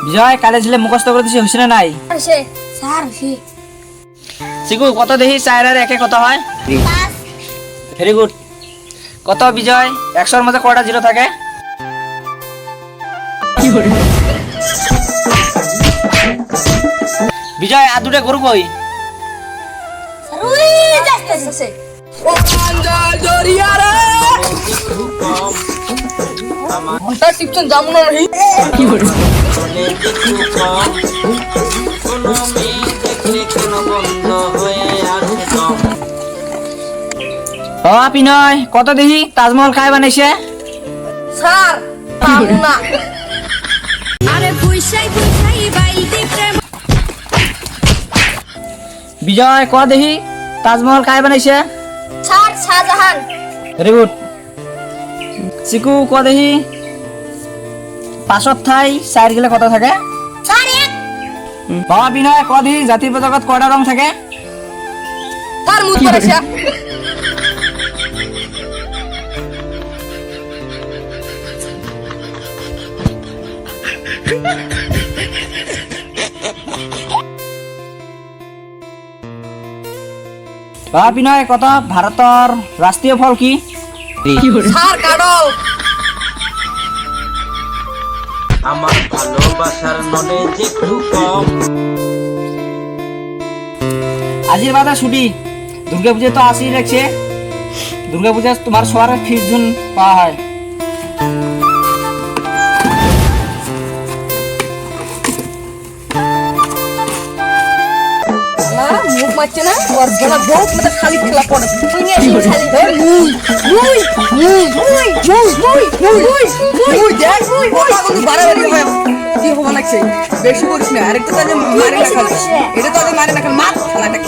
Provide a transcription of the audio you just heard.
বিজয় কালে ঝিলে মুখস্থ করে দিছি হইছে না নাই? চিকু কত দেখি 4 আর 1 কত হয়? Very good. কত বিজয় 100 এর মধ্যে কয়টা জিরো থাকে? বিজয় আর দুটো গরু কই? পিনয় কত দেখি তাজমহল খাই বানাইছে? বিজয় ক দেখি তাজমহল খাই বানাইছে? Very good. চিকু ক দেখি 5 ঠাই 4 গেলে কত থাকে? বাবা বিনয় ক দেখি জাতীয় পতাকাত কয়টা রং থাকে? বাবা বিনয় কত ভারতের রাষ্ট্রীয় ফল কি? আমার ভালোবাসার নলেজ একটু কম। আজির বাজার ছুটি, দুর্গা পূজা তো আসি লাগছে। দুর্গা পূজা তোমার সবার ফিস জুন পাওয়া হয়। মুখ মারছে না ওর গলা বহুত মানে খালি খেলা পড়ে তুই নিয়ে আসিস খালি মুই দেখ ওটা কিন্তু বাড়াবাড়ি হয় কি হবে লাগছে বেশি করিস না আরেকটা তো মারে না খালি এটা তো মারে না খালি মার খেলাটা